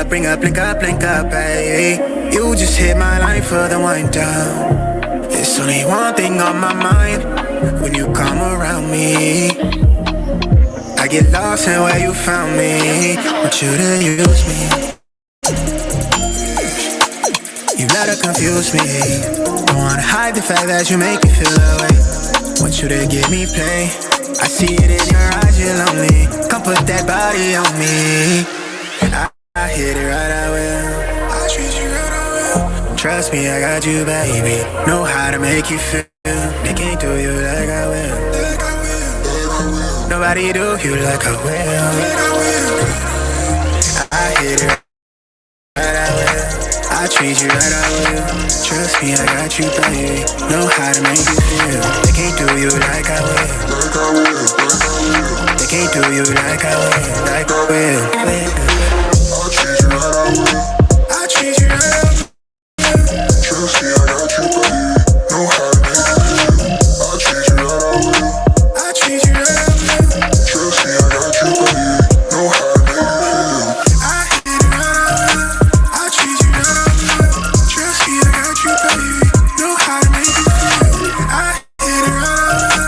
bring up, link up, baby. You just hit my line for the wind down. There's only one thing on my mind when you come around me. I get lost in where you found me. Want you to use me. You let her confuse me. Don't wanna hide the fact that you make me feel that way. Want you to give me play. I see it in your eyes, you're lonely. Come put that body on me. I hit it right, I will. I treat you right, I will. Trust me, I got you, baby. Know how to make you feel. They can't do you like I will. Nobody do you like I will. I hit it right, I will. I treat you right, I will. Trust me, I got you, baby. Know how to make you feel. They can't do you like I will. They can't do you like I will. Like I will. I treat you right, I will. I treat you right, I will. Trust me, I got you, baby. Know how to make you feel. I treat you right, I will. I treat you right, I will. Trust me, I got you, baby. Know how to make you feel. I hit it right, I will. I treat you right, I will. Trust me, I got you, baby. Know how to make you feel. I hit it right, I will.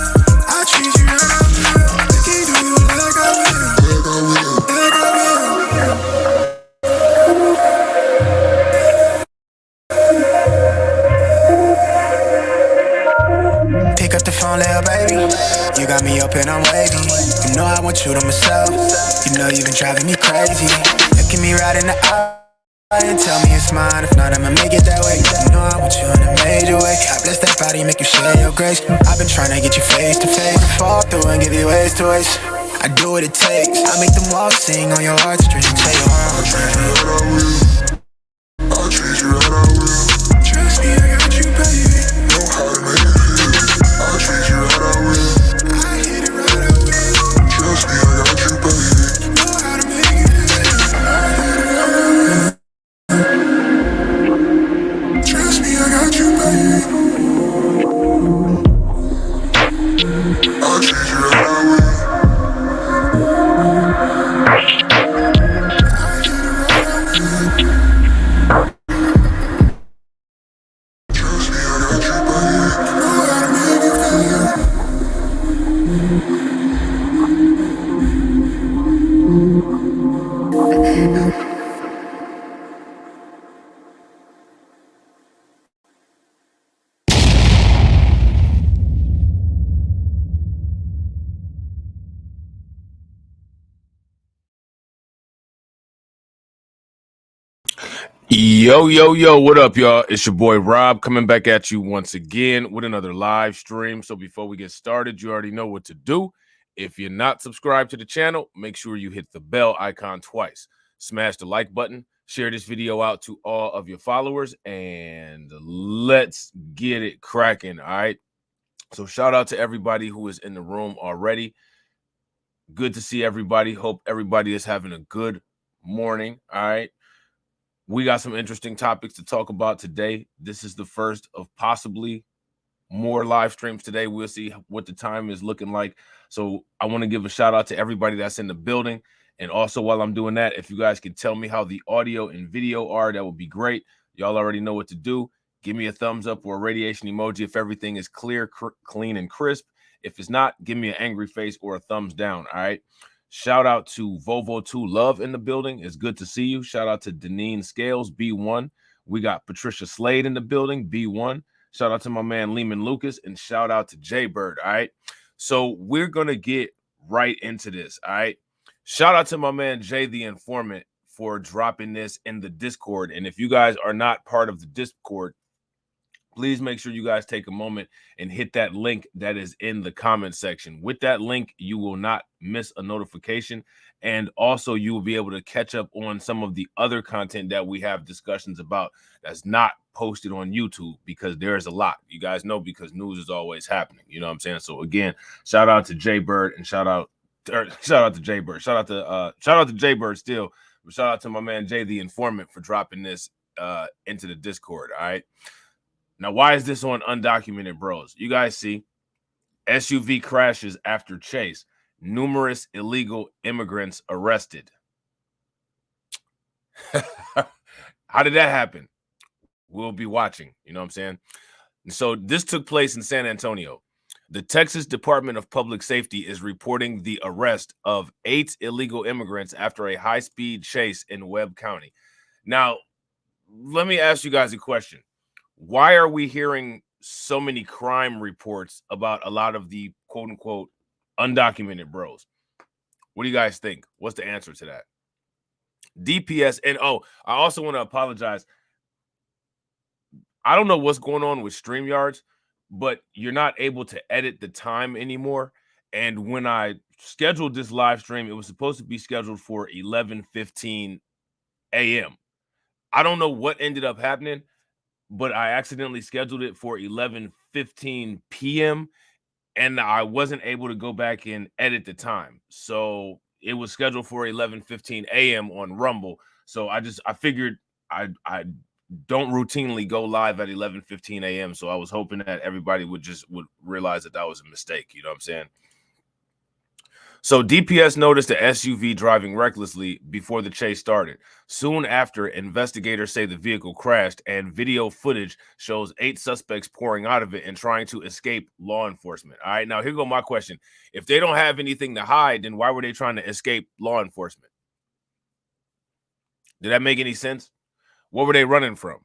I treat you right, I will. They can't do you like I will. Like I will. Pick up the phone, little baby. You got me up and I'm wavy. You know I want you to myself. You know you've been driving me crazy. Look at me right in the eye and tell me it's mine. If not, I'ma make it that way. You know I want you in a major way. I bless that body, make you share your grace. I've been trying to get you face to face. Fall through and give you ways to waste. I do what it takes. I make them walls sing on your heartstrings. Say your heart. I'll treat you right, I will. Trust me, I got you, baby. Know how to make it feel. I'll treat you right, I will. I hit it right, I will. Trust me, I got you, baby. Know how to make it feel. I hit it right, I will. Trust me, I got you, baby. I'll treat you right, I will. Yo, what up, y'all? It's your boy Rob coming back at you once again with another live stream. So before we get started, you already know what to do. If you're not subscribed to the channel, make sure you hit the bell icon twice. Smash the like button, share this video out to all of your followers, and let's get it cracking, all right? So shout out to everybody who is in the room already. Good to see everybody. Hope everybody is having a good morning, all right? We got some interesting topics to talk about today. This is the first of possibly more live streams today. We'll see what the time is looking like. So I want to give a shout out to everybody that's in the building. And also while I'm doing that, if you guys can tell me how the audio and video are, that would be great. Y'all already know what to do. Give me a thumbs up or a radiation emoji if everything is clear, clean, and crisp. If it's not, give me an angry face or a thumbs down, all right? Shout out to Volvo2 Love in the building. It's good to see you. Shout out to Deneen Scales, B1. We got Patricia Slade in the building, B1. Shout out to my man Lehman Lucas, and shout out to Jaybird, all right? So we're going to get right into this, all right? Shout out to my man Jay the Informant for dropping this in the Discord. And if you guys are not part of the Discord, please make sure you guys take a moment and hit that link that is in the comment section. With that link, you will not miss a notification. And also you will be able to catch up on some of the other content that we have discussions about that's not posted on YouTube, because there's a lot. You guys know, because news is always happening. You know what I'm saying? So again, shout out to Jaybird and shout out to Jaybird. Shout out to Jaybird still. But shout out to my man Jay the Informant for dropping this into the Discord. All right. Now, why is this on Undocumented Bros? You guys see, SUV crashes after chase. Numerous illegal immigrants arrested. How did that happen? We'll be watching. You know what I'm saying? And so this took place in San Antonio. The Texas Department of Public Safety is reporting the arrest of 8 illegal immigrants after a high-speed chase in Webb County. Now, let me ask you guys a question. Why are we hearing so many crime reports about a lot of the quote-unquote undocumented bros? What do you guys think? What's the answer to that? DPS, and I also want to apologize. I don't know what's going on with StreamYards, but you're not able to edit the time anymore. And when I scheduled this live stream, it was supposed to be scheduled for 11:15 a.m. I don't know what ended up happening, but I accidentally scheduled it for 11:15 p.m. and I wasn't able to go back and edit the time. So it was scheduled for 11:15 a.m. on Rumble. So I figured I don't routinely go live at 11:15 a.m. So I was hoping that everybody would realize that was a mistake. You know what I'm saying? So DPS noticed the SUV driving recklessly before the chase started. Soon after, investigators say the vehicle crashed, and video footage shows 8 suspects pouring out of it and trying to escape law enforcement. All right, now here go my question. If they don't have anything to hide, then why were they trying to escape law enforcement? Did that make any sense? What were they running from?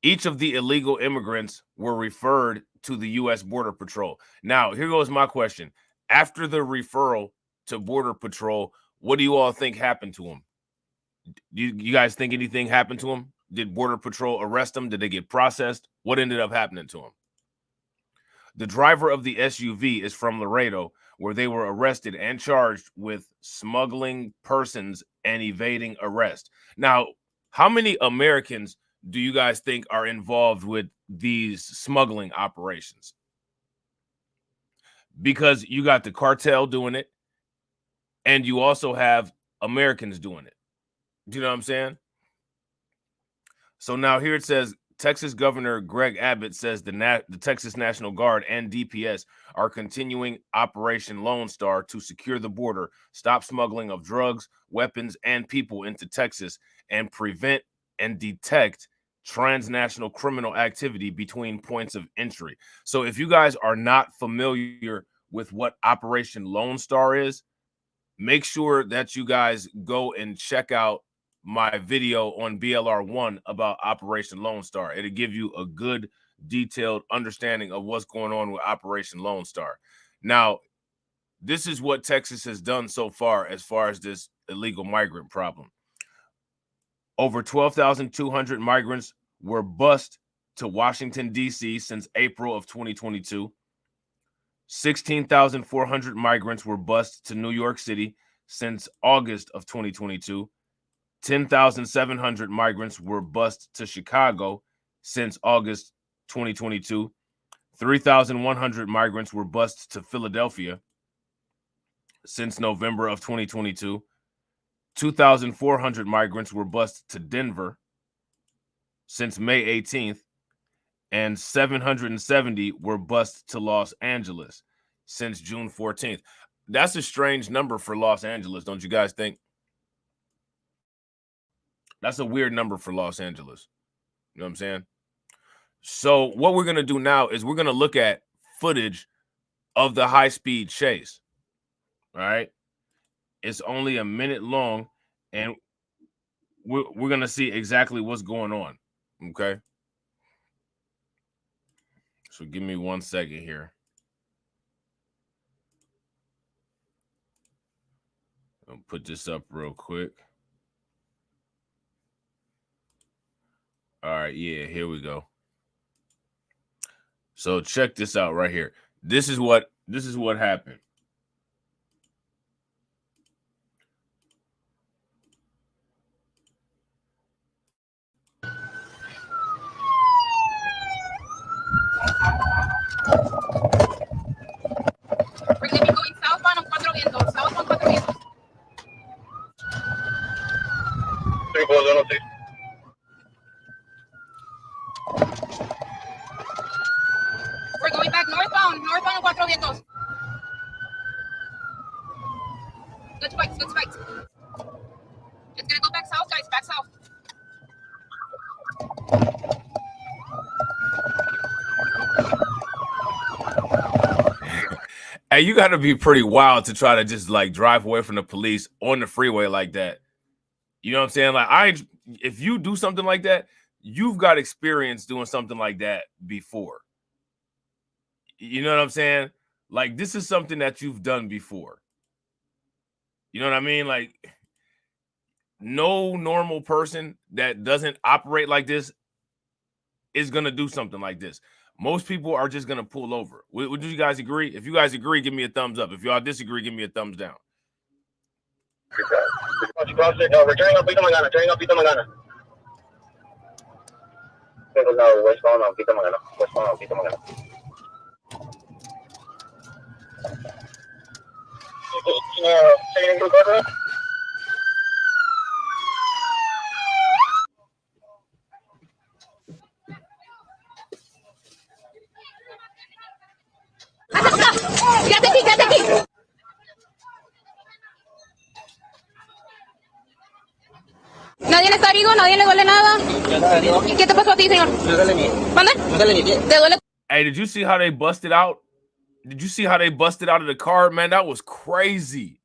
Each of the illegal immigrants were referred to the U.S. Border Patrol. Now, here goes my question. After the referral to Border Patrol, what do you all think happened to him? You guys think anything happened to him? Did Border Patrol arrest him? Did they get processed? What ended up happening to him? The driver of the SUV is from Laredo, where they were arrested and charged with smuggling persons and evading arrest. Now, how many Americans do you guys think are involved with these smuggling operations? Because you got the cartel doing it, and you also have Americans doing it. Do you know what I'm saying? So now here it says, Texas Governor Greg Abbott says the Texas National Guard and DPS are continuing Operation Lone Star to secure the border, stop smuggling of drugs, weapons, and people into Texas, and prevent and detect transnational criminal activity between points of entry. So if you guys are not familiar with what Operation Lone Star is, make sure that you guys go and check out my video on BLR1 about Operation Lone Star. It'll give you a good detailed understanding of what's going on with Operation Lone Star. Now, this is what Texas has done so far as this illegal migrant problem. Over 12,200 migrants were bused to Washington, D.C. since April of 2022. 16,400 migrants were bused to New York City since August of 2022. 10,700 migrants were bused to Chicago since August 2022. 3,100 migrants were bused to Philadelphia since November of 2022. 2,400 migrants were bused to Denver since May 18th. And 770 were bused to Los Angeles since June 14th. That's a strange number for Los Angeles, don't you guys think? That's a weird number for Los Angeles. You know what I'm saying? So what we're going to do now is we're going to look at footage of the high-speed chase. All right? It's only a minute long, and we're going to see exactly what's going on. Okay? So give me 1 second here. I'll put this up real quick. All right, yeah, here we go. So check this out right here. This is what happened. We're going to be going southbound on Cuatro Vientos. Southbound Cuatro Vientos. We're going back northbound on Cuatro Vientos. Good spikes. It's going to go back. Hey, you got to be pretty wild to try to just like drive away from the police on the freeway like that. You know what I'm saying? Like, if you do something like that, you've got experience doing something like that before. You know what I'm saying? Like, this is something that you've done before. You know what I mean? Like, no normal person that doesn't operate like this is going to do something like this. Most people are just going to pull over. Would you guys agree? If you guys agree, give me a thumbs up. If y'all disagree, give me a thumbs down. Quédate aquí, quédate aquí. Nadie está herido, nadie le duele nada. ¿Y qué te pasó a ti, señor? Me duele mi. ¿Mande? Me duele mi pie. ¿Te duele? Hey, did you see how they busted out? Did you see how they busted out of the car? Man, that was crazy.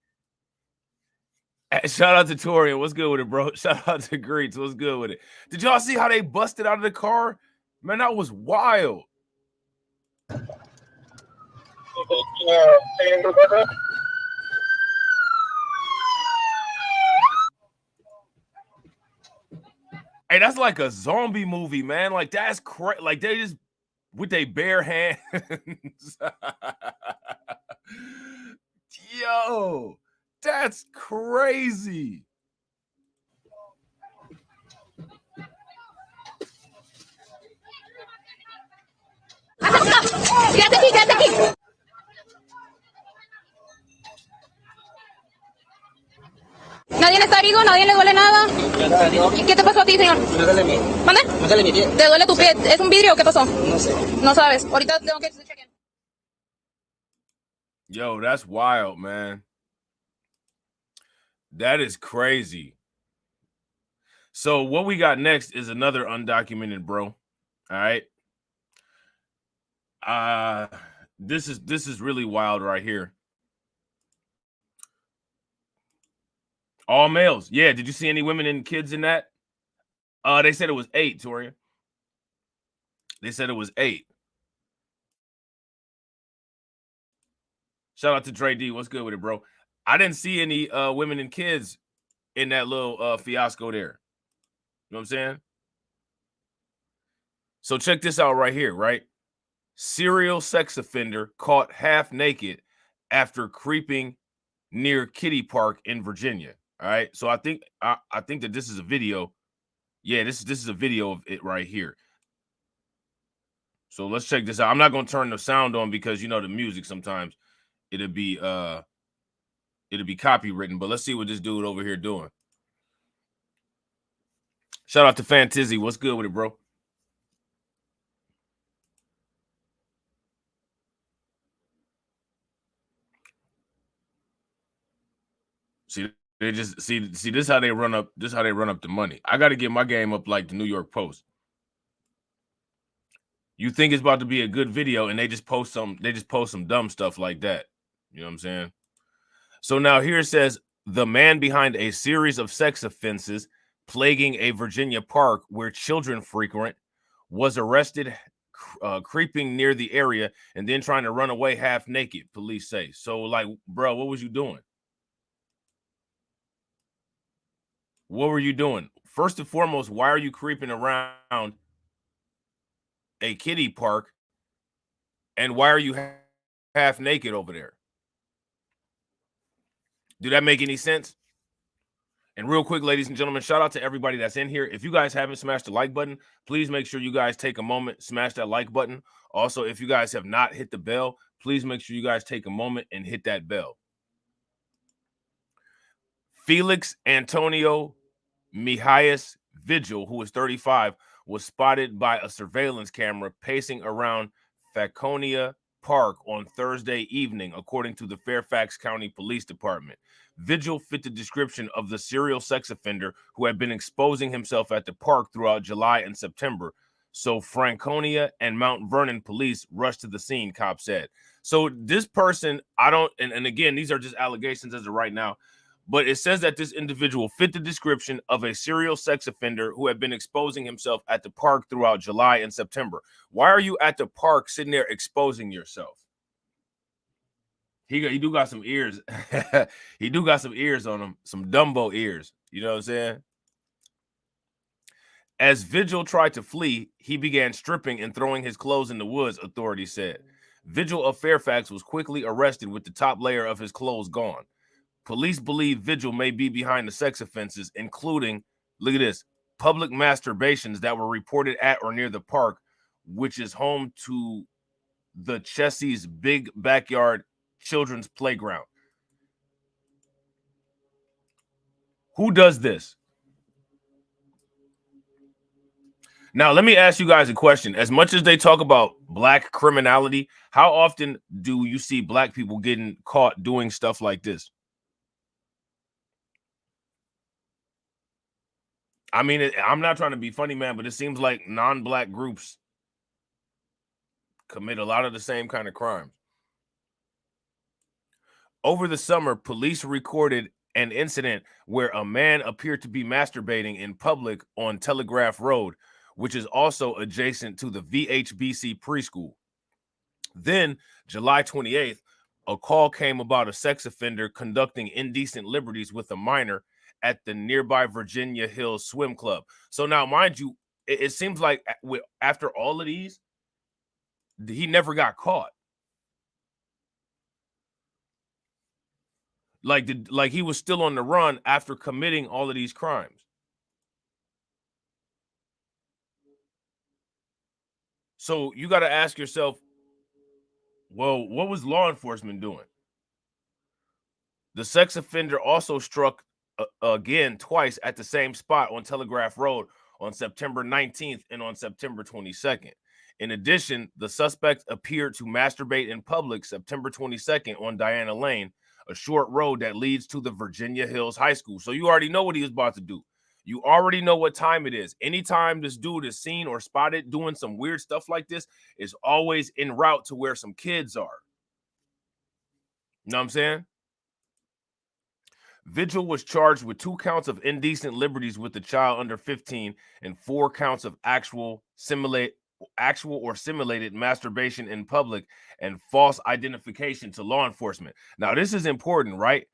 Hey, shout out to Torian. What's good with it, bro? Shout out to Greets. What's good with it? Did y'all see how they busted out of the car? Man, that was wild. Hey, that's like a zombie movie, man. Like, that's crazy. Like, they just with their bare hands. Yo, that's crazy. Quédate aquí, quédate aquí. Nadie está herido, nadie le duele nada. ¿Y qué te pasó a ti, señor? Me duele mi. ¿Mande? Me duele mi pie. ¿Te duele tu pie? ¿Es un vidrio o qué pasó? No sé. No sabes. Ahorita tengo que chequear. Yo, that's wild, man. That is crazy. So what we got next is another undocumented bro. All right. This is really wild right here. All males. Yeah. Did you see any women and kids in that? They said it was 8, Toria. They said it was 8. Shout out to Dre D. What's good with it, bro? I didn't see any women and kids in that little fiasco there. You know what I'm saying? So check this out right here, right? Serial sex offender caught half naked after creeping near Kiddie Park in Virginia. All right. So I think that this is a video. Yeah, this is a video of it right here. So let's check this out. I'm not gonna turn the sound on because you know the music sometimes it'll be copywritten, but let's see what this dude over here doing. Shout out to Fantizzy. What's good with it, bro? See, they just see this is how they run up. This is how they run up the money. I got to get my game up like the New York Post. You think it's about to be a good video, and they just post some dumb stuff like that. You know what I'm saying? So now here it says the man behind a series of sex offenses plaguing a Virginia park where children frequent was arrested creeping near the area and then trying to run away half naked, police say. So like, bro, what was you doing? What were you doing? First and foremost, why are you creeping around a kiddie park? And why are you half naked over there? Do that make any sense? And real quick, ladies and gentlemen, shout out to everybody that's in here. If you guys haven't smashed the like button, please make sure you guys take a moment, smash that like button. Also, if you guys have not hit the bell, please make sure you guys take a moment and hit that bell. Felix Antonio Mijares Vigil, who is 35, was spotted by a surveillance camera pacing around Faconia park on Thursday evening, according to the Fairfax County Police Department. Vigil fit the description of the serial sex offender who had been exposing himself at the park throughout July and September. So Franconia and Mount Vernon police rushed to the scene, cops said. So this person, and again, these are just allegations as of right now, but it says that this individual fit the description of a serial sex offender who had been exposing himself at the park throughout July and September. Why are you at the park sitting there exposing yourself? He do got some ears. He do got some ears on him, some Dumbo ears. You know what I'm saying? As Vigil tried to flee, he began stripping and throwing his clothes in the woods, authorities said. Vigil of Fairfax was quickly arrested with the top layer of his clothes gone. Police believe Vigil may be behind the sex offenses, including, look at this, public masturbations that were reported at or near the park, which is home to the Chessie's big backyard children's playground. Who does this? Now, let me ask you guys a question. As much as they talk about black criminality, how often do you see black people getting caught doing stuff like this? I mean, I'm not trying to be funny, man, but it seems like non-black groups commit a lot of the same kind of crimes. Over the summer, police recorded an incident where a man appeared to be masturbating in public on Telegraph Road, which is also adjacent to the VHBC preschool. Then, July 28th, a call came about a sex offender conducting indecent liberties with a minor at the nearby Virginia Hills Swim Club. So now, mind you, it seems like after all of these, he never got caught. Like he was still on the run after committing all of these crimes. So you got to ask yourself, well, what was law enforcement doing? The sex offender also struck again twice at the same spot on Telegraph Road on September 19th and on September 22nd. In addition, the suspect appeared to masturbate in public September 22nd on Diana Lane, a short road that leads to the Virginia Hills High School. So you already know what he was about to do. You already know what time it is. Anytime this dude is seen or spotted doing some weird stuff like this, is always en route to where some kids are. You know what I'm saying? Vigil was charged with 2 counts of indecent liberties with the child under 15 and 4 counts of actual or simulated masturbation in public and false identification to law enforcement. Now, this is important, right?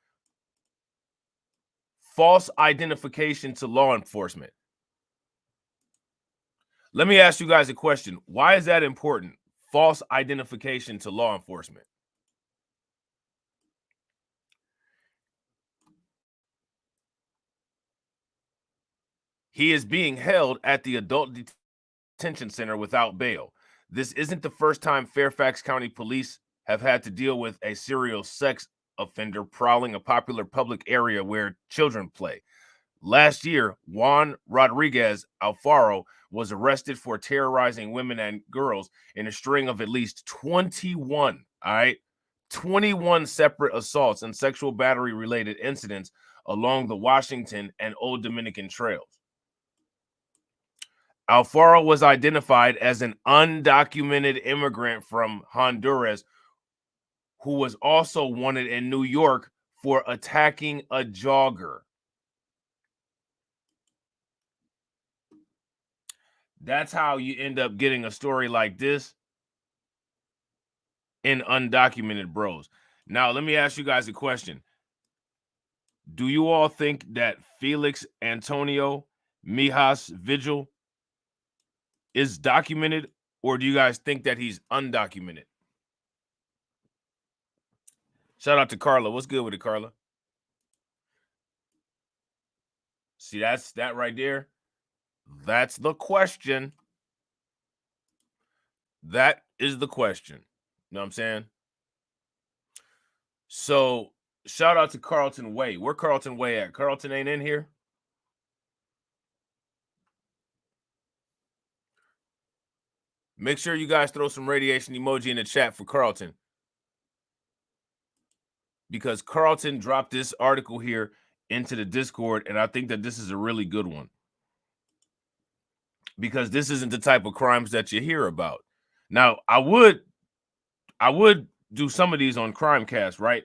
False identification to law enforcement. Let me ask you guys a question. Why is that important? False identification to law enforcement. He is being held at the adult detention center without bail. This isn't the first time Fairfax County Police have had to deal with a serial sex offender prowling a popular public area where children play. Last year, Juan Rodriguez Alfaro was arrested for terrorizing women and girls in a string of at least 21 separate assaults and sexual battery related incidents along the Washington and Old Dominican trails. Alfaro was identified as an undocumented immigrant from Honduras who was also wanted in New York for attacking a jogger. That's how you end up getting a story like this in Undocumented Bros. Now, let me ask you guys a question. Do you all think that Felix Antonio Mijas Vigil is documented, or do you guys think that he's undocumented? Shout out to Carla. What's good with it, Carla? See, that's that right there. That's the question. That is the question. You know what I'm saying? So, shout out to Carlton Way. Where Carlton Way at? Carlton ain't in here? Make sure you guys throw some radiation emoji in the chat for Carlton, because Carlton dropped this article here into the Discord, and I think that this is a really good one, because this isn't the type of crimes that you hear about. Now, I would do some of these on Crimecast, right?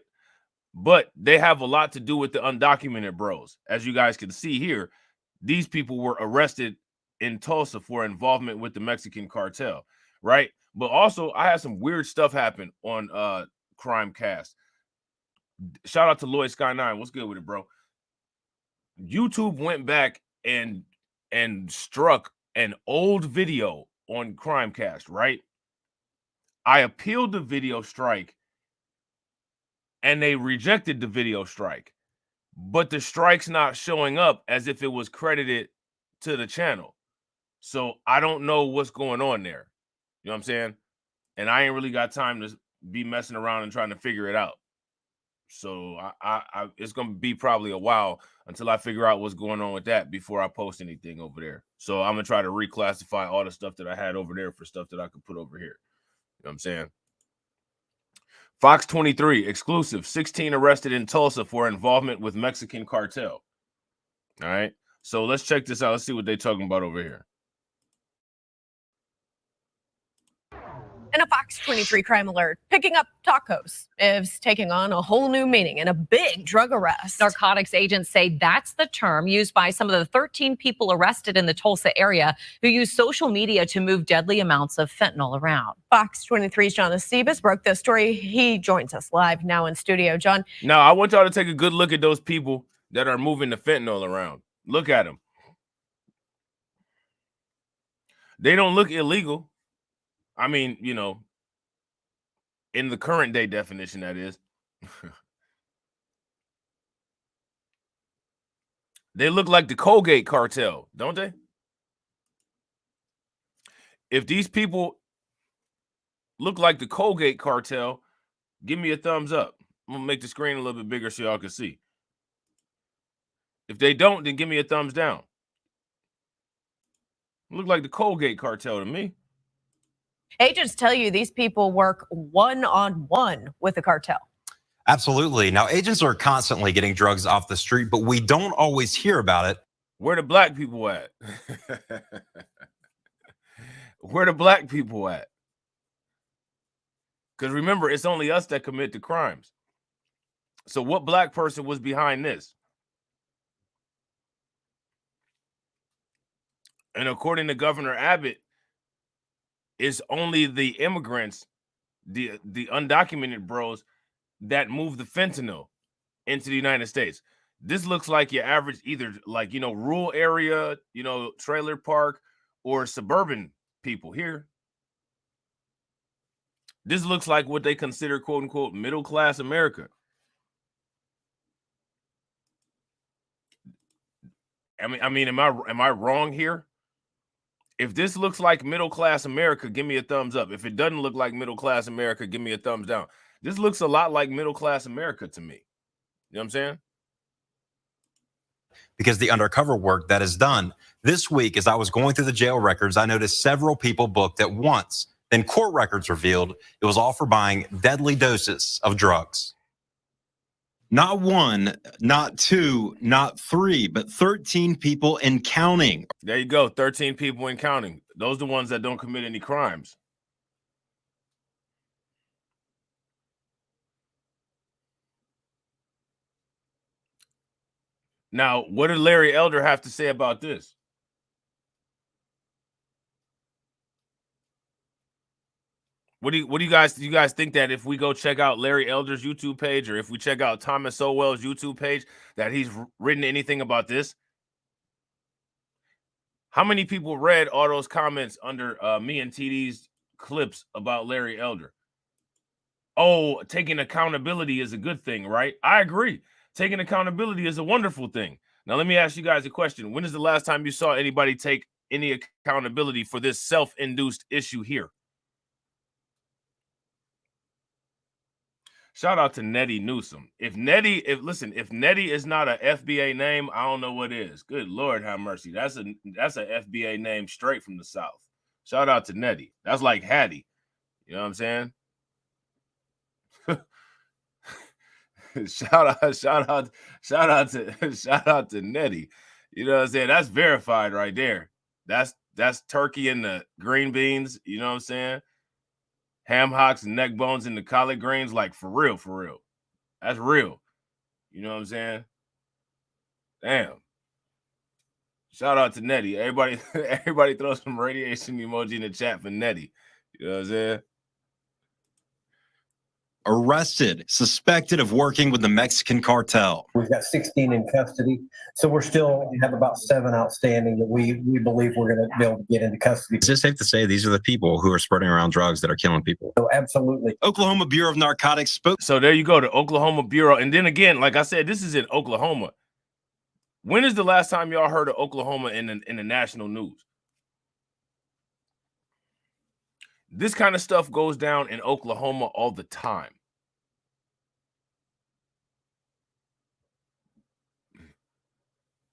But they have a lot to do with the undocumented bros. As you guys can see here, these people were arrested in Tulsa for involvement with the Mexican cartel, right? But also, I had some weird stuff happen on Crimecast. Shout out to Lloyd Sky 9. What's good with it, bro? YouTube went back and struck an old video on Crimecast, right? I appealed the video strike, and they rejected the video strike, but the strike's not showing up as if it was credited to the channel. So I don't know what's going on there. You know what I'm saying? And I ain't really got time to be messing around and trying to figure it out. So I it's gonna be probably a while until I figure out what's going on with that before I post anything over there. So I'm gonna try to reclassify all the stuff that I had over there for stuff that I could put over here. You know what I'm saying? Fox 23 exclusive: 16 arrested in Tulsa for involvement with Mexican cartel. All right, so let's check this out. Let's see what they're talking about over here. In a Fox 23 crime alert, picking up tacos is taking on a whole new meaning in a big drug arrest. Narcotics agents say that's the term used by some of the 13 people arrested in the Tulsa area who use social media to move deadly amounts of fentanyl around. Fox 23's John Estebas broke this story. He joins us live now in studio. John. Now, I want y'all to take a good look at those people that are moving the fentanyl around. Look at them. They don't look illegal. I mean, you know, in the current day definition, that is. They look like the Colgate cartel, don't they? If these people look like the Colgate cartel, give me a thumbs up. I'm gonna make the screen a little bit bigger so y'all can see. If they don't, then give me a thumbs down. Look like the Colgate cartel to me. Agents tell you these people work one-on-one with the cartel. Absolutely. Now, agents are constantly getting drugs off the street, but we don't always hear about it. Where the black people at? Where the black people at? Because remember, it's only us that commit the crimes. So what black person was behind this? And according to Governor Abbott, it's only the immigrants, the undocumented bros, that move the fentanyl into the United States. This looks like your average, either like, you know, rural area, you know, trailer park, or suburban people here. This looks like what they consider, quote unquote, middle class America. I mean, am I wrong here? If this looks like middle class America, give me a thumbs up. If it doesn't look like middle class America, give me a thumbs down. This looks a lot like middle class America to me. You know what I'm saying? Because the undercover work that is done. This week, as I was going through the jail records, I noticed several people booked at once. Then court records revealed it was all for buying deadly doses of drugs. Not one, not two, not three, but 13 people and counting. There you go. 13 people and counting. Those are the ones that don't commit any crimes. Now, what did Larry Elder have to say about this? What do you guys think that if we go check out Larry Elder's YouTube page, or if we check out Thomas Sowell's YouTube page, that he's written anything about this? How many people read all those comments under me and TD's clips about Larry Elder? Oh, taking accountability is a good thing, right? I agree. Taking accountability is a wonderful thing. Now, let me ask you guys a question. When is the last time you saw anybody take any accountability for this self-induced issue here? Shout out to Nettie Newsom. If Nettie is not a FBA name, I don't know what is. Good Lord, have mercy. That's a FBA name straight from the South. Shout out to Nettie. That's like Hattie. You know what I'm saying? shout out to Nettie. You know what I'm saying? That's verified right there. That's turkey and the green beans. You know what I'm saying? Ham hocks and neck bones and the collard greens, like for real, for real. That's real. You know what I'm saying? Damn. Shout out to Nettie. Everybody throw some radiation emoji in the chat for Nettie. You know what I'm saying? Arrested, suspected of working with the Mexican cartel. We've got 16 in custody, so we have about 7 outstanding that we believe we're going to be able to get into custody. Is it safe to say these are the people who are spreading around drugs that are killing people? So absolutely. Oklahoma Bureau of Narcotics spoke. So there you go, the Oklahoma Bureau. And then again, like I said, this is in Oklahoma. When is the last time y'all heard of Oklahoma in the national news? This kind of stuff goes down in Oklahoma all the time.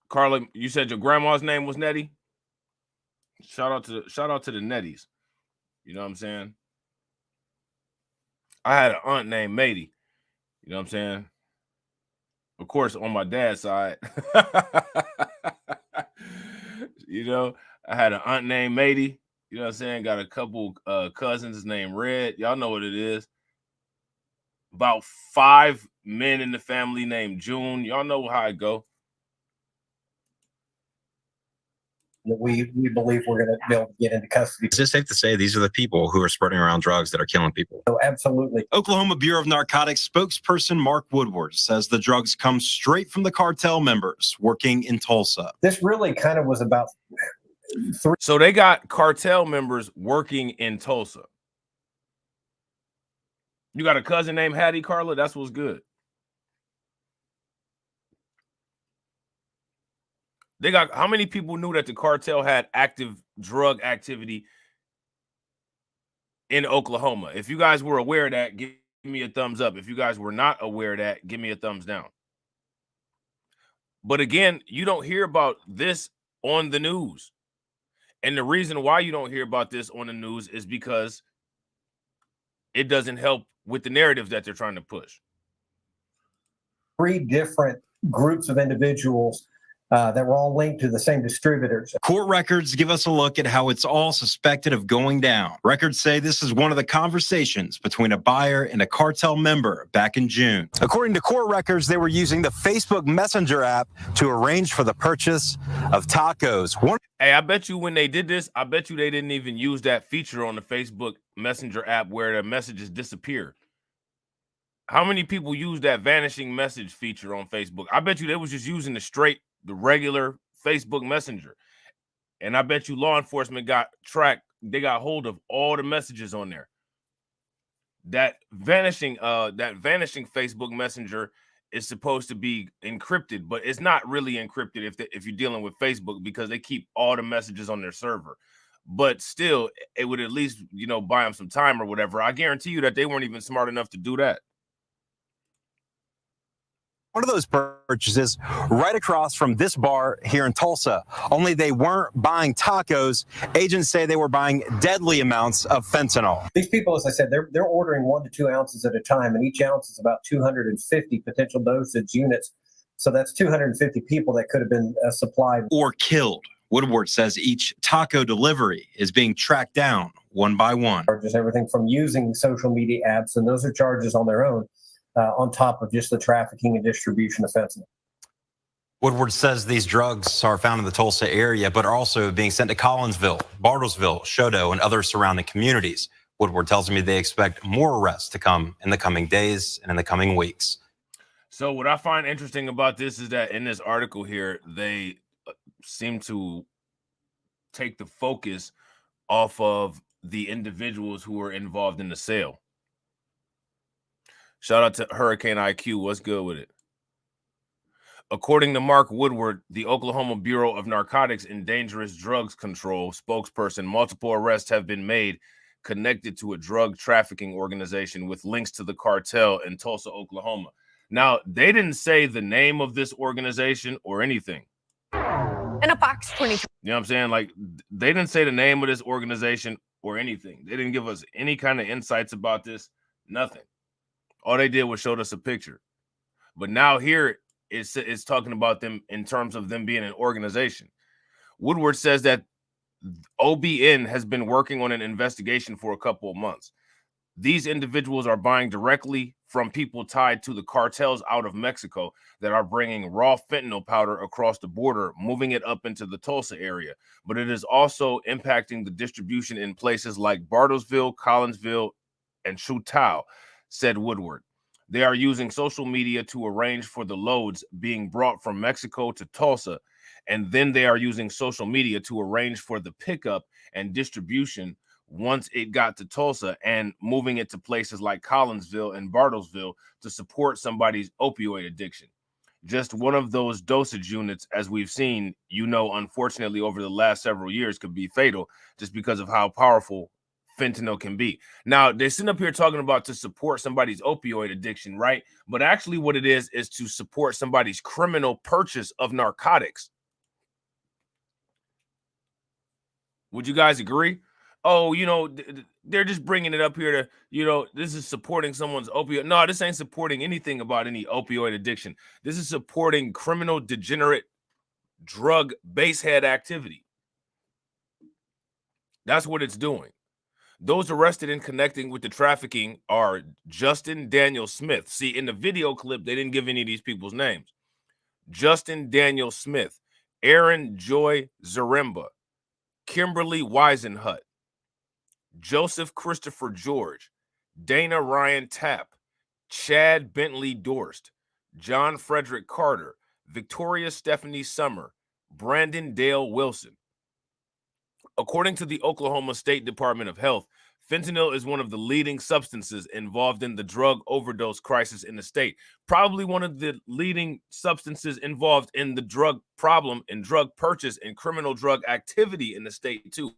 Carla, you said your grandma's name was Nettie? Shout out to the Netties. You know what I'm saying? I had an aunt named Mady. You know what I'm saying? Of course, on my dad's side. You know, I had an aunt named Mady. You know what I'm saying? Got a couple cousins named Red. Y'all know what it is. About 5 men in the family named June. Y'all know how it go. We believe we're going to be able to get into custody. Is it safe to say these are the people who are spreading around drugs that are killing people? So absolutely. Oklahoma Bureau of Narcotics spokesperson Mark Woodward says the drugs come straight from the cartel members working in Tulsa. This really kind of was about 3. So they got cartel members working in Tulsa. You got a cousin named Hattie, Carla? That's what's good. They got, how many people knew that the cartel had active drug activity in Oklahoma? If you guys were aware of that, give me a thumbs up. If you guys were not aware of that, give me a thumbs down. But again, you don't hear about this on the news. And the reason why you don't hear about this on the news is because it doesn't help with the narrative that they're trying to push. 3 different groups of individuals that were all linked to the same distributors. Court records give us a look at how it's all suspected of going down. Records say this is one of the conversations between a buyer and a cartel member back in June. According to court records, they were using the Facebook Messenger app to arrange for the purchase of tacos. Hey, I bet you when they did this, I bet you they didn't even use that feature on the Facebook Messenger app where the messages disappear. How many people use that vanishing message feature on Facebook? I bet you they was just using the regular Facebook Messenger. And I bet you law enforcement got hold of all the messages on there. That vanishing Facebook Messenger is supposed to be encrypted, but it's not really encrypted if you're dealing with Facebook, because they keep all the messages on their server. But still, it would at least, you know, buy them some time or whatever. I guarantee you that they weren't even smart enough to do that. One of those purchases right across from this bar here in Tulsa, only they weren't buying tacos. Agents say they were buying deadly amounts of fentanyl. These people, as I said, they're ordering 1 to 2 ounces at a time, and each ounce is about 250 potential dosage units. So that's 250 people that could have been supplied or killed. Woodward says each taco delivery is being tracked down one by one. Just everything from using social media apps, and those are charges on their own, on top of just the trafficking and distribution of fentanyl. Woodward says these drugs are found in the Tulsa area, but are also being sent to Collinsville, Bartlesville, Choteau, and other surrounding communities. Woodward tells me they expect more arrests to come in the coming days and in the coming weeks. So what I find interesting about this is that in this article here, they seem to take the focus off of the individuals who were involved in the sale. Shout out to Hurricane IQ. What's good with it? According to Mark Woodward, the Oklahoma Bureau of Narcotics and Dangerous Drugs Control spokesperson, multiple arrests have been made connected to a drug trafficking organization with links to the cartel in Tulsa, Oklahoma. Now, they didn't say the name of this organization or anything. In a Fox 23. You know what I'm saying? Like, they didn't say the name of this organization or anything. They didn't give us any kind of insights about this, nothing. All they did was showed us a picture. But now here it's talking about them in terms of them being an organization. Woodward says that OBN has been working on an investigation for a couple of months. These individuals are buying directly from people tied to the cartels out of Mexico that are bringing raw fentanyl powder across the border, moving it up into the Tulsa area. But it is also impacting the distribution in places like Bartlesville, Collinsville, and Chutao, said Woodward. They are using social media to arrange for the loads being brought from Mexico to Tulsa, and then they are using social media to arrange for the pickup and distribution once it got to Tulsa and moving it to places like Collinsville and Bartlesville to support somebody's opioid addiction. Just one of those dosage units, as we've seen, unfortunately over the last several years, could be fatal just because of how powerful fentanyl can be. Now, they're sitting up here talking about to support somebody's opioid addiction, right? But actually what it is to support somebody's criminal purchase of narcotics. Would you guys agree? Oh, they're just bringing it up here to, this is supporting someone's opioid. No, this ain't supporting anything about any opioid addiction. This is supporting criminal, degenerate, drug basehead activity. That's what it's doing. Those arrested in connecting with the trafficking are Justin Daniel Smith. See, in the video clip, they didn't give any of these people's names. Justin Daniel Smith, Aaron Joy Zaremba, Kimberly Weisenhut, Joseph Christopher George, Dana Ryan Tapp, Chad Bentley Dorst, John Frederick Carter, Victoria Stephanie Summer, Brandon Dale Wilson. According to the Oklahoma State Department of Health, fentanyl is one of the leading substances involved in the drug overdose crisis in the state. Probably one of the leading substances involved in the drug problem and drug purchase and criminal drug activity in the state too.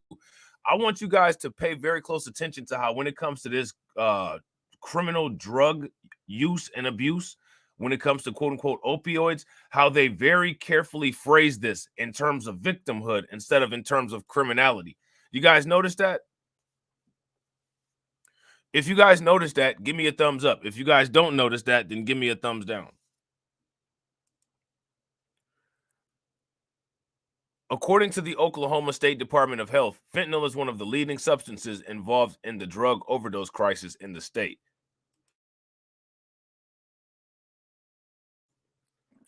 I want you guys to pay very close attention to how when it comes to this criminal drug use and abuse, when it comes to quote unquote opioids, how they very carefully phrase this in terms of victimhood instead of in terms of criminality. You guys notice that? If you guys notice that, give me a thumbs up. If you guys don't notice that, then give me a thumbs down. According to the Oklahoma State Department of Health, fentanyl is one of the leading substances involved in the drug overdose crisis in the state.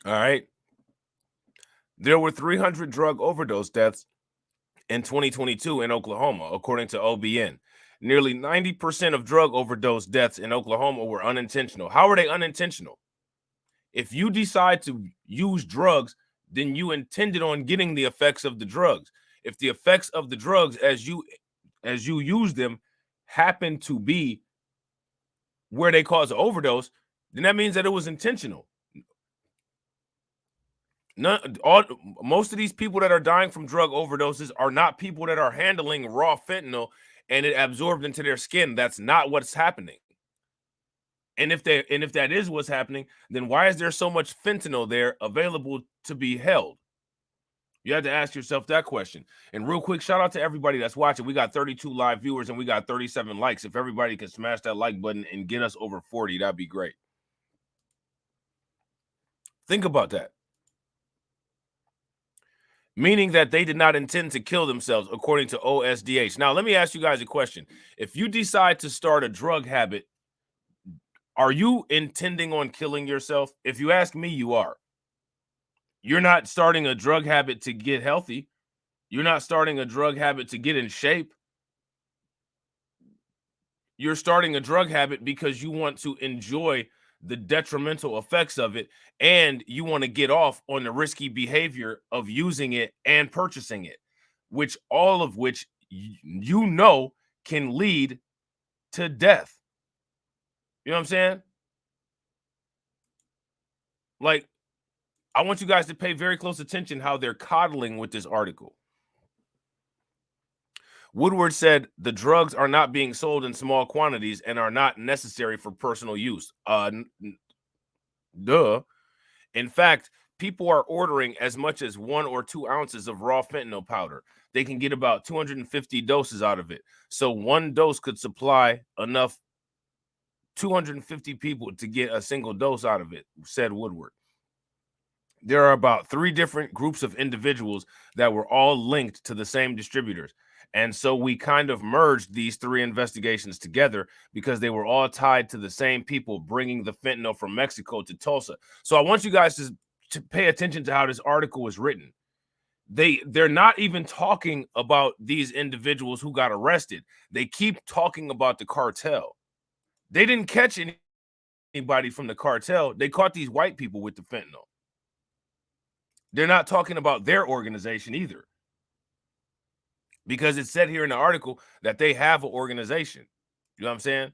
All right. There were 300 drug overdose deaths in 2022 in Oklahoma, according to OBN. Nearly 90% of drug overdose deaths in Oklahoma were unintentional. How are they unintentional? If you decide to use drugs, then you intended on getting the effects of the drugs. If the effects of the drugs as you use them happen to be where they cause an overdose, then that means that it was intentional. Most of these people that are dying from drug overdoses are not people that are handling raw fentanyl and it absorbed into their skin. That's not what's happening. And if that is what's happening, then why is there so much fentanyl there available to be held? You have to ask yourself that question. And real quick, shout out to everybody that's watching. We got 32 live viewers and we got 37 likes. If everybody can smash that like button and get us over 40, that'd be great. Think about that. Meaning that they did not intend to kill themselves, according to OSDH. Now, let me ask you guys a question. If you decide to start a drug habit, are you intending on killing yourself? If you ask me, you are. You're not starting a drug habit to get healthy. You're not starting a drug habit to get in shape. You're starting a drug habit because you want to enjoy the detrimental effects of it, and you want to get off on the risky behavior of using it and purchasing it, which all of which can lead to death. You know what I'm saying? Like, I want you guys to pay very close attention how they're coddling with this article. Woodward said the drugs are not being sold in small quantities and are not necessary for personal use. Duh. In fact, people are ordering as much as 1 or 2 ounces of raw fentanyl powder. They can get about 250 doses out of it. So one dose could supply enough 250 people to get a single dose out of it, said Woodward. There are about 3 different groups of individuals that were all linked to the same distributors. And so we kind of merged these 3 investigations together because they were all tied to the same people bringing the fentanyl from Mexico to Tulsa. So I want you guys to pay attention to how this article was written. They're not even talking about these individuals who got arrested. They keep talking about the cartel. They didn't catch anybody from the cartel. They caught these white people with the fentanyl. They're not talking about their organization either, because it said here in the article that they have an organization. You know what I'm saying?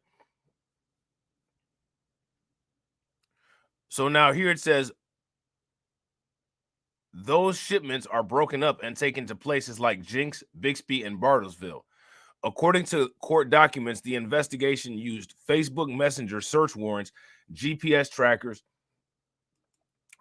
So now here it says those shipments are broken up and taken to places like Jinx, Bixby, and Bartlesville. According to court documents, the investigation used Facebook Messenger search warrants, GPS trackers,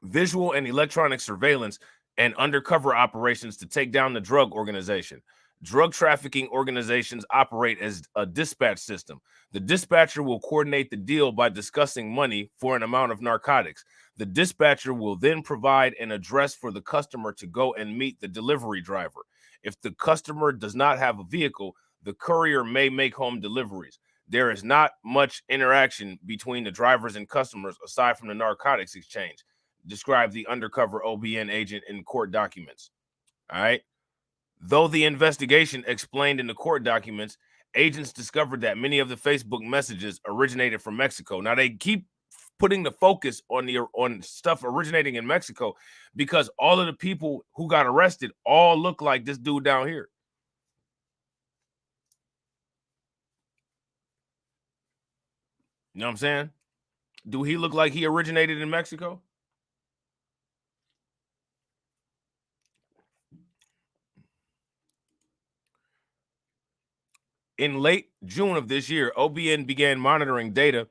visual and electronic surveillance, and undercover operations to take down the drug organization. Drug trafficking organizations operate as a dispatch system. The dispatcher will coordinate the deal by discussing money for an amount of narcotics. The dispatcher will then provide an address for the customer to go and meet the delivery driver. If the customer does not have a vehicle, the courier may make home deliveries. There is not much interaction between the drivers and customers aside from the narcotics exchange, described the undercover OBN agent in court documents. All right. Though the investigation explained in the court documents, agents discovered that many of the Facebook messages originated from Mexico. Now they keep putting the focus on stuff originating in Mexico because all of the people who got arrested all look like this dude down here. You know what I'm saying? Do he look like he originated in Mexico? In late June of this year, OBN began monitoring data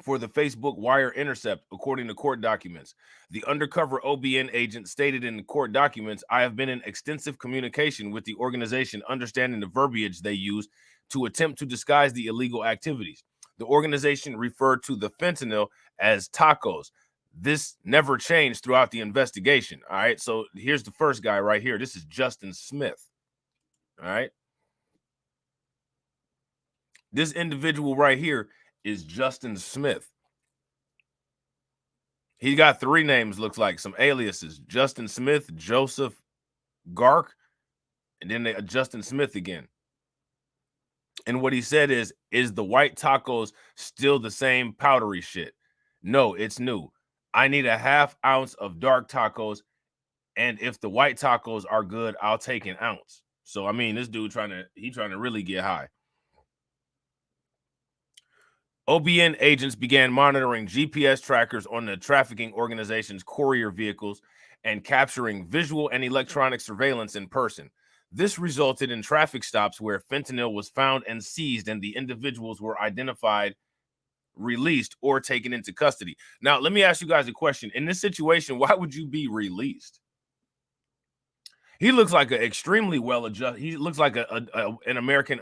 for the Facebook wire intercept, according to court documents. The undercover OBN agent stated in the court documents, "I have been in extensive communication with the organization, understanding the verbiage they use to attempt to disguise the illegal activities. The organization referred to the fentanyl as tacos. This never changed throughout the investigation." All right, so here's the first guy right here. This is Justin Smith. All right. This individual right here is Justin Smith. He got 3 names, looks like, some aliases: Justin Smith, Joseph Gark, and then Justin Smith again. And what he said is the white tacos still the same powdery shit? No, it's new. I need a ½ ounce of dark tacos, and if the white tacos are good, I'll take an ounce. So I mean, this dude trying to really get high. OBN agents began monitoring GPS trackers on the trafficking organization's courier vehicles and capturing visual and electronic surveillance in person. This resulted in traffic stops where fentanyl was found and seized, and the individuals were identified, released, or taken into custody. Now, let me ask you guys a question. In this situation, why would you be released? He looks like an extremely well-adjusted. He looks like an American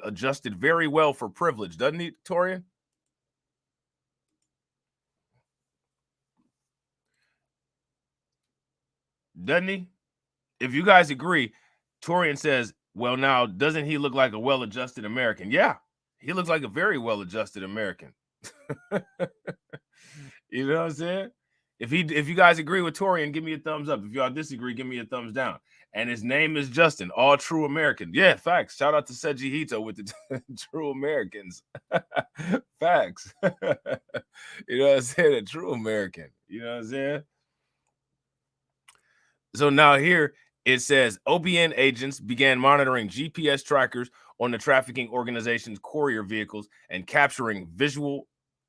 adjusted very well for privilege, doesn't he, Torian? Doesn't he? If you guys agree, Torian says, well, now, doesn't he look like a well-adjusted American? Yeah, he looks like a very well-adjusted American. You know what I'm saying? If you guys agree with Torian, give me a thumbs up. If y'all disagree, give me a thumbs down. And his name is Justin, all true American. Yeah, facts. Shout out to Seji Hito with the true Americans. Facts. You know what I'm saying? A true American. You know what I'm saying? So now here it says OBN agents began monitoring GPS trackers on the trafficking organization's courier vehicles and capturing visual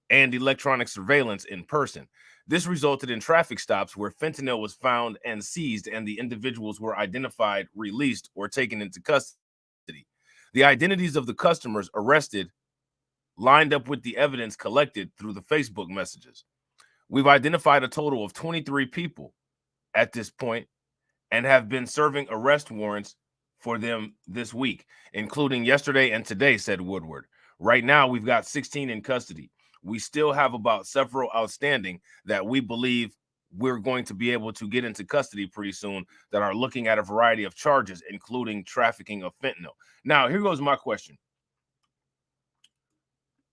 and electronic surveillance in person. This resulted in traffic stops where fentanyl was found and seized, and the individuals were identified, released, or taken into custody. The identities of the customers arrested lined up with the evidence collected through the Facebook messages. We've identified a total of 23 people at this point and have been serving arrest warrants for them this week, including yesterday and today, said Woodward. Right now, we've got 16 in custody. We still have about several outstanding that we believe we're going to be able to get into custody pretty soon that are looking at a variety of charges, including trafficking of fentanyl. Now, here goes my question.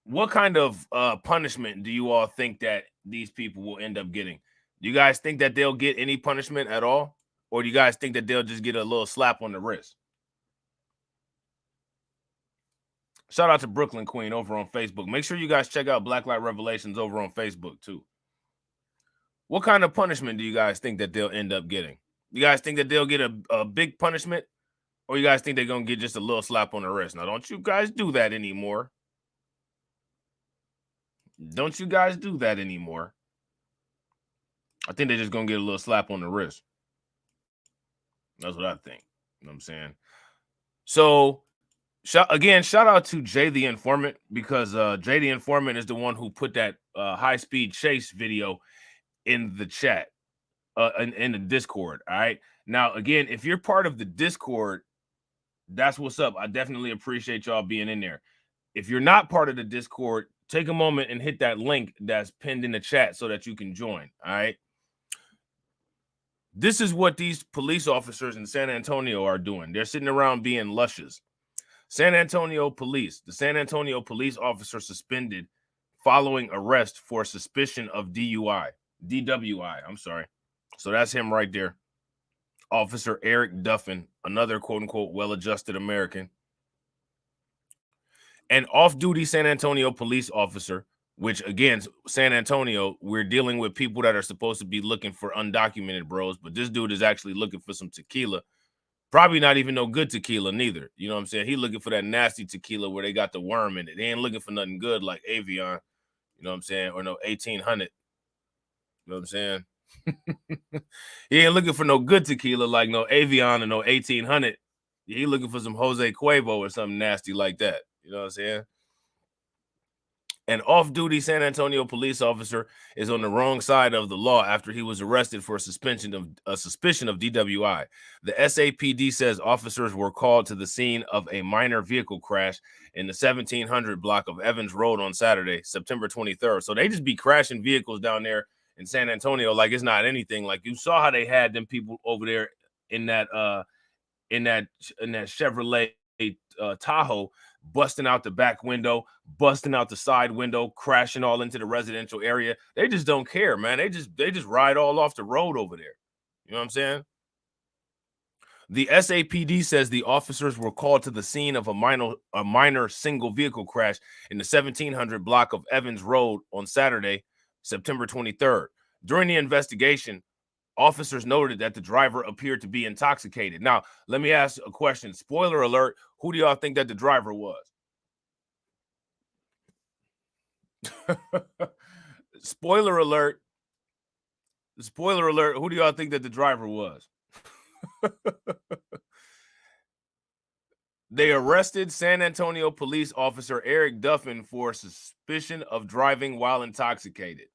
What kind of punishment do you all think that these people will end up getting? Do you guys think that they'll get any punishment at all? Or do you guys think that they'll just get a little slap on the wrist? Shout out to Brooklyn Queen over on Facebook. Make sure you guys check out Black Light Revelations over on Facebook too. What kind of punishment do you guys think that they'll end up getting? You guys think that they'll get a big punishment? Or you guys think they're going to get just a little slap on the wrist? Now, don't you guys do that anymore. Don't you guys do that anymore. I think they're just going to get a little slap on the wrist. That's what I think. You know what I'm saying? So, shout out to Jay the Informant, because Jay the Informant is the one who put that high-speed chase video in the chat, in the Discord, all right? Now, again, if you're part of the Discord, that's what's up. I definitely appreciate y'all being in there. If you're not part of the Discord, take a moment and hit that link that's pinned in the chat so that you can join, all right? This is what these police officers in San Antonio are doing. They're sitting around being lushes. San Antonio police, the San Antonio police officer suspended following arrest for suspicion of DWI. I'm sorry. So that's him right there. Officer Eric Duffin, another quote-unquote well-adjusted American. An off-duty San Antonio police officer, which, again, San Antonio, we're dealing with people that are supposed to be looking for undocumented bros, but this dude is actually looking for some tequila. Probably not even no good tequila neither. You know what I'm saying? He looking for that nasty tequila where they got the worm in it. They ain't looking for nothing good like Avion, you know what I'm saying? Or no 1800. You know what I'm saying? He ain't looking for no good tequila like no Avion or no 1800. He looking for some Jose Cuervo or something nasty like that. You know what I'm saying? An off-duty San Antonio police officer is on the wrong side of the law after he was arrested for a suspicion of DWI. The SAPD says officers were called to the scene of a minor vehicle crash in the 1700 block of Evans Road on Saturday, September 23rd. So they just be crashing vehicles down there in San Antonio like it's not anything. Like, you saw how they had them people over there in that Chevrolet Tahoe, busting out the back window, busting out the side window, crashing all into the residential area. They just don't care, man. They just ride all off the road over there. You know what I'm saying? The SAPD says the officers were called to the scene of a minor single vehicle crash in the 1700 block of Evans Road on Saturday, September 23rd. During the investigation, officers noted that the driver appeared to be intoxicated. Now, let me ask a question. Spoiler alert, who do y'all think that the driver was? Spoiler alert. Spoiler alert, who do y'all think that the driver was? They arrested San Antonio police officer Eric Duffin for suspicion of driving while intoxicated.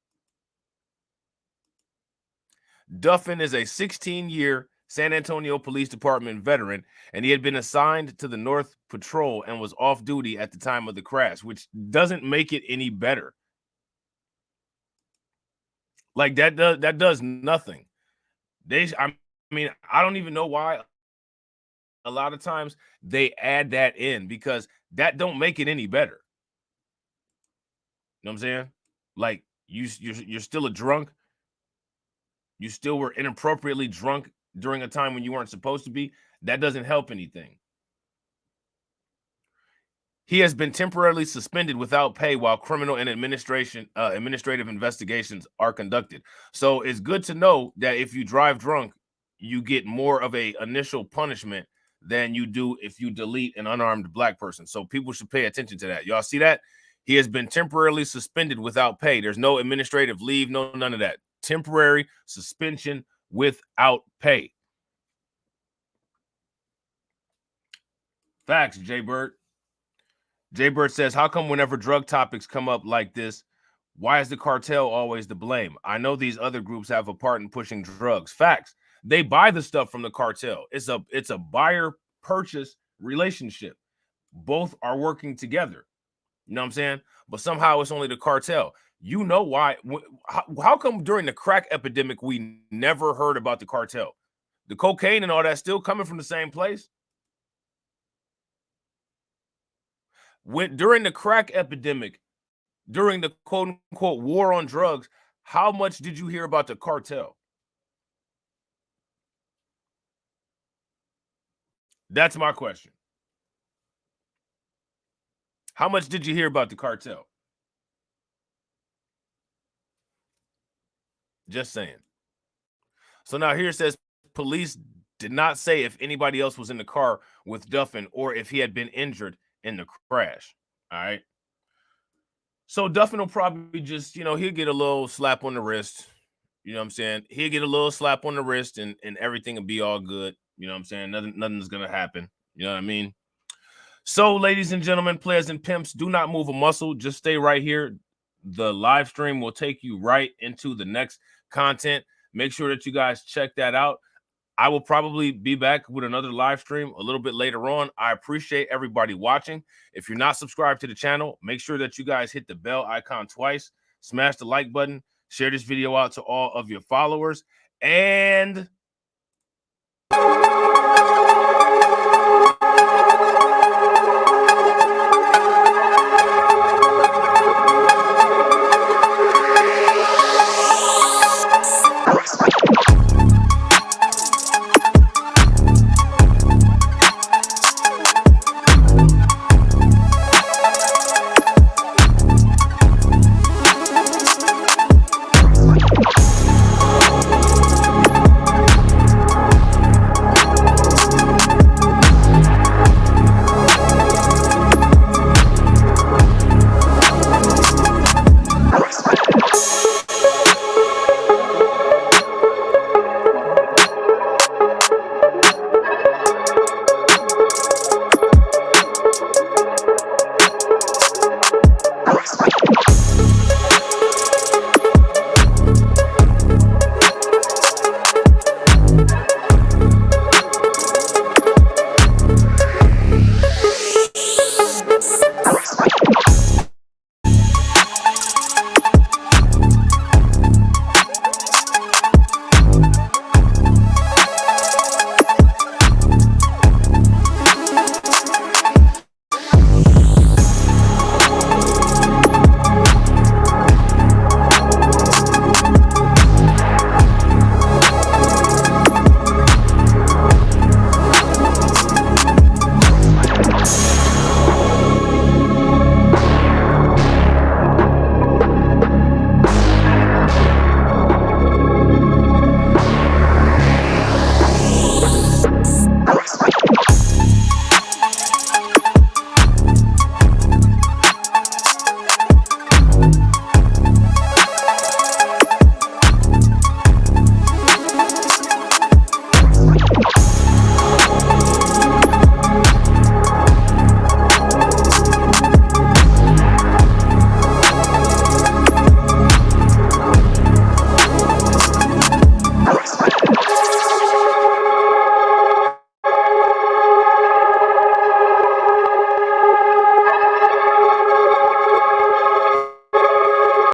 Duffin is a 16-year San Antonio Police Department veteran, and he had been assigned to the North Patrol and was off duty at the time of the crash, which doesn't make it any better. Like, that does nothing. I don't even know why a lot of times they add that in, because that don't make it any better. You know what I'm saying? Like, you're still a drunk. You still were inappropriately drunk during a time when you weren't supposed to be. That doesn't help anything. He has been temporarily suspended without pay while criminal and administrative investigations are conducted. So it's good to know that if you drive drunk, you get more of a initial punishment than you do if you delete an unarmed black person. So people should pay attention to that. Y'all see that? He has been temporarily suspended without pay. There's no administrative leave, none of that. Temporary suspension without pay. Facts, Jay Bird. Jay Bird says, how come whenever drug topics come up like this, Why is the cartel always to blame? I know these other groups have a part in pushing drugs. Facts. They buy the stuff from the cartel. It's a buyer purchase relationship. Both are working together. You know what I'm saying? But somehow it's only the cartel. You know why? How come during the crack epidemic we never heard about the cartel? The cocaine and all that still coming from the same place? During the crack epidemic, during the quote unquote war on drugs, how much did you hear about the cartel? That's my question. How much did you hear about the cartel? Just saying. So now here it says police did not say if anybody else was in the car with Duffin or if he had been injured in the crash. All right. So Duffin will probably just, he'll get a little slap on the wrist. You know what I'm saying? He'll get a little slap on the wrist and everything will be all good. You know what I'm saying? Nothing's going to happen. You know what I mean? So, ladies and gentlemen, players and pimps, do not move a muscle. Just stay right here. The live stream will take you right into the next content. Make sure that you guys check that out. I will probably be back with another live stream a little bit later on. I appreciate everybody watching. If you're not subscribed to the channel, make sure that you guys hit the bell icon twice, smash the like button, share this video out to all of your followers, and